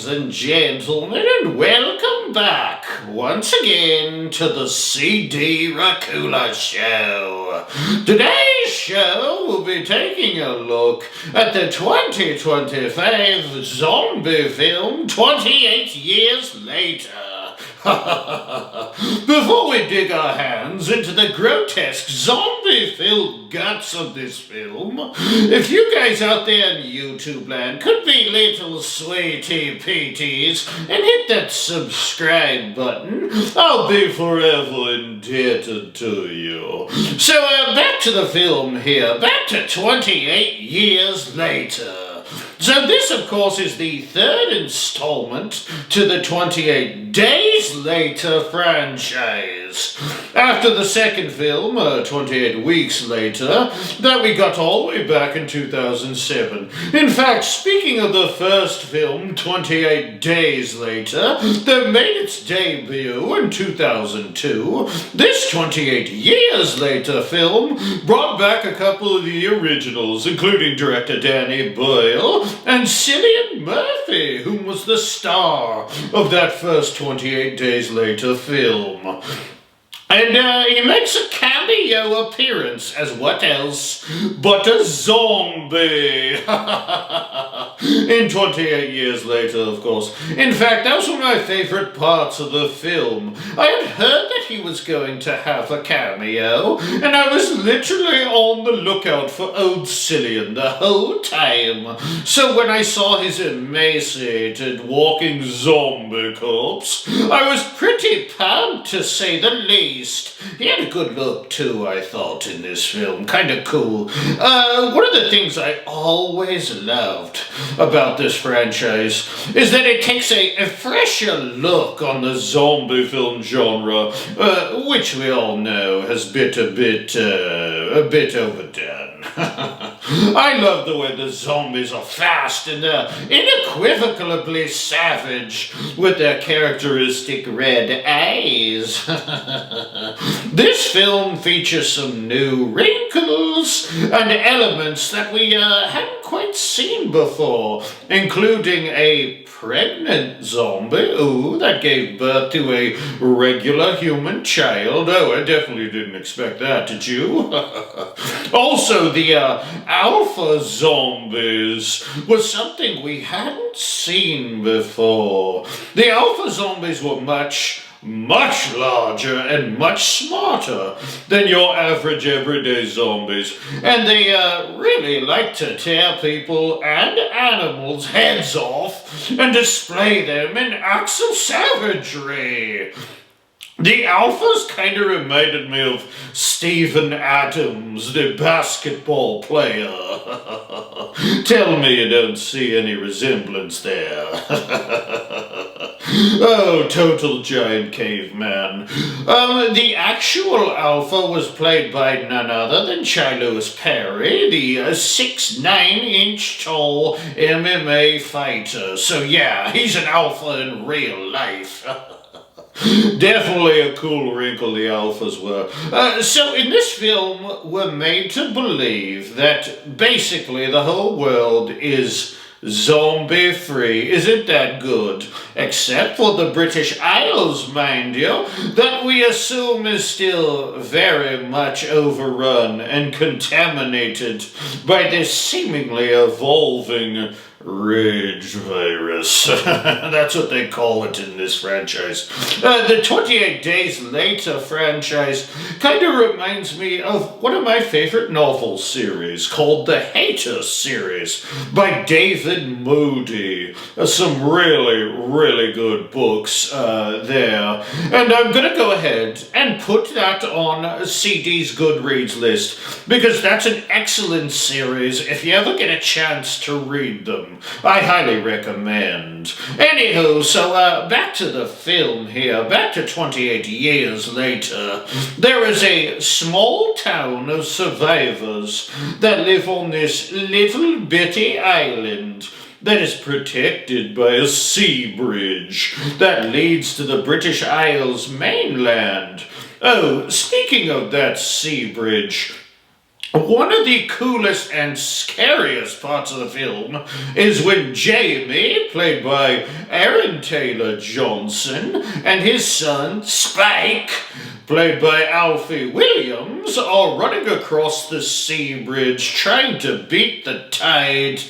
and gentlemen, and welcome back once again to the CD Racoola Show. Today's show will be taking a look at the 2025 zombie film 28 Years Later. Before we dig our hands into the grotesque zombie-filled guts of this film, if you guys out there in YouTube land could be little sweetie peaties and hit that subscribe button, I'll be forever indebted to you. So back to the film here, back to 28 Years Later. So this, of course, is the third installment to the 28 Days Later franchise. After the second film, 28 Weeks Later, that we got all the way back in 2007. In fact, speaking of the first film, 28 Days Later, that made its debut in 2002, this 28 Years Later film brought back a couple of the originals, including director Danny Boyle and Cillian Murphy, who was the star of that first 28 Days Later film. And he makes a cameo appearance as what else but a zombie. In 28 Years Later, of course. In fact, that was one of my favorite parts of the film. I had heard that he was going to have a cameo, and I was literally on the lookout for old Cillian the whole time. So when I saw his emaciated walking zombie corpse, I was pretty pumped, to say the least. He had a good look too, I thought, in this film. Kind of cool. One of the things I always loved about this franchise is that it takes a fresher look on the zombie film genre, which we all know has been a bit overdone. I love the way the zombies are fast and unequivocally savage with their characteristic red eyes. This film features some new wrinkles and elements that we hadn't quite seen before, including a pregnant zombie, that gave birth to a regular human child. Oh, I definitely didn't expect that, did you? Also, the alpha zombies was something we hadn't seen before. The alpha zombies were much larger and much smarter than your average everyday zombies, and they really like to tear people and animals' heads off and display them in acts of savagery. The alphas kind of reminded me of Steven Adams, the basketball player. Tell me you don't see any resemblance there. Oh, total giant caveman. The actual alpha was played by none other than Lewis Perry, the 6'9" tall MMA fighter. So yeah, he's an alpha in real life. Definitely a cool wrinkle the alphas were. So in this film, we're made to believe that basically the whole world is zombie-free. Isn't that good? Except for the British Isles, mind you, that we assume is still very much overrun and contaminated by this seemingly evolving rage virus. That's what they call it in this franchise. The 28 Days Later franchise kind of reminds me of one of my favorite novel series called the Hater series by David Moody. Some really good books there. And I'm going to go ahead and put that on CD's Goodreads list because that's an excellent series if you ever get a chance to read them. I highly recommend. Anywho, so back to the film here, back to 28 Years Later. There is a small town of survivors that live on this little bitty island that is protected by a sea bridge that leads to the British Isles mainland. Oh, speaking of that sea bridge, One of the coolest and scariest parts of the film is when Jamie, played by Aaron Taylor Johnson, and his son Spike, played by Alfie Williams, are running across the sea bridge trying to beat the tide.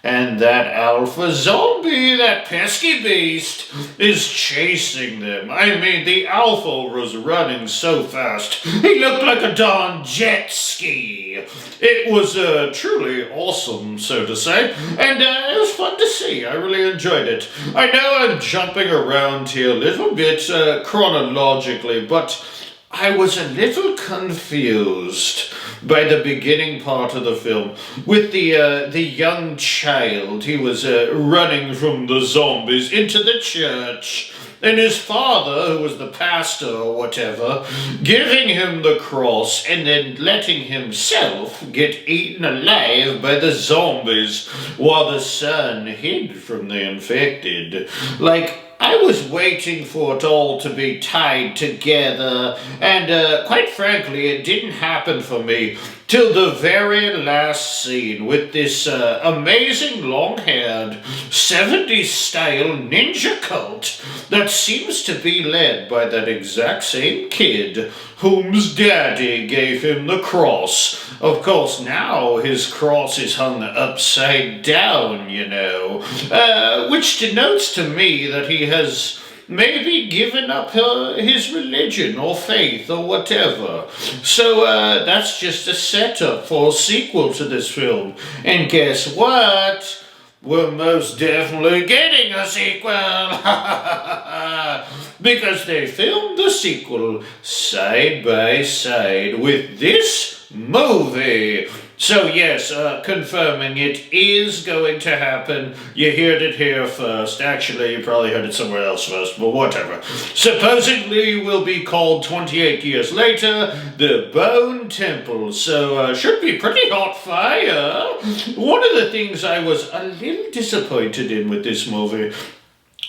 And that alpha zombie, that pesky beast, is chasing them. I mean, the alpha was running so fast, he looked like a darn jet ski. It was truly awesome, so to say, and it was fun to see. I really enjoyed it. I know I'm jumping around here a little bit chronologically, but I was a little confused by the beginning part of the film with the young child. He was running from the zombies into the church, and his father, who was the pastor or whatever, giving him the cross and then letting himself get eaten alive by the zombies while the son hid from the infected. Like, I was waiting for it all to be tied together, and quite frankly, it didn't happen for me till the very last scene with this amazing long-haired 70s style ninja cult that seems to be led by that exact same kid whom's daddy gave him the cross. Of course, now his cross is hung upside down, you know, which denotes to me that he has maybe given up his religion or faith or whatever. So that's just a setup for a sequel to this film. And guess what? We're most definitely getting a sequel! Because they filmed the sequel side by side with this movie. So yes, confirming it is going to happen. You heard it here first. Actually, you probably heard it somewhere else first, but whatever. Supposedly will be called 28 years later, The Bone Temple. So, should be pretty hot fire. One of the things I was a little disappointed in with this movie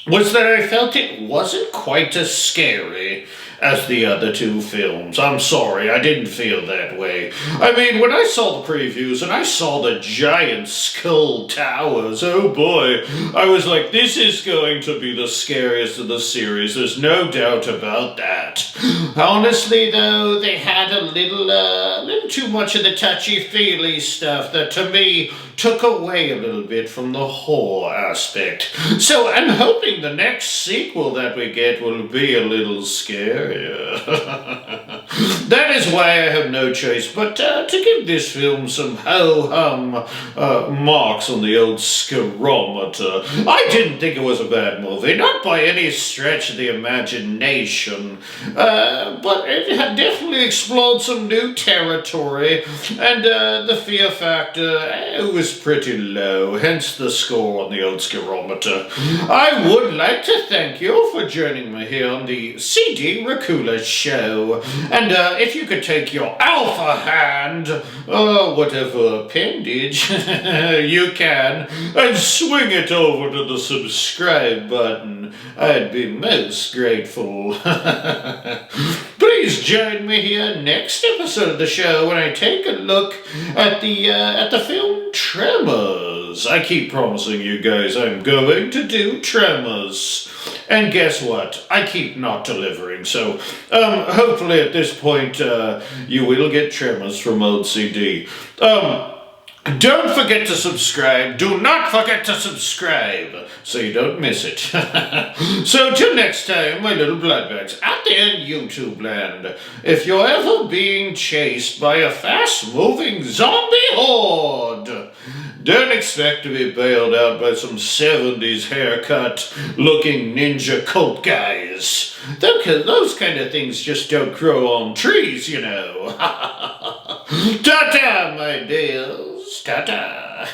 was that I felt it wasn't quite as scary as the other two films. I'm sorry, I didn't feel that way. I mean, when I saw the previews and I saw the giant skull towers, oh boy, I was like, this is going to be the scariest of the series. There's no doubt about that. Honestly, though, they had a little too much of the touchy-feely stuff that, to me, took away a little bit from the horror aspect. So I'm hoping the next sequel that we get will be a little scarier. That is why I have no choice but to give this film some ho-hum marks on the old scarometer. I didn't think it was a bad movie, not by any stretch of the imagination, but it had definitely explored some new territory, and the fear factor it was pretty low, hence the score on the old scarometer. I would like to thank you for joining me here on the CD Racoola show, and if you could take your alpha hand, or whatever appendage you can, and swing it over to the subscribe button, I'd be most grateful. Please join me here next episode of the show when I take a look at the film Tremors. I keep promising you guys I'm going to do Tremors. And guess what? I keep not delivering, so hopefully at this point you will get Tremors from Old CD. Don't forget to subscribe. Do not forget to subscribe so you don't miss it. So till next time, my little bloodbags out there in YouTube land, if you're ever being chased by a fast-moving zombie horde, don't expect to be bailed out by some 70s haircut-looking ninja cult guys. Those kind of things just don't grow on trees, you know. Ta-ta, my dears. Ta-ta.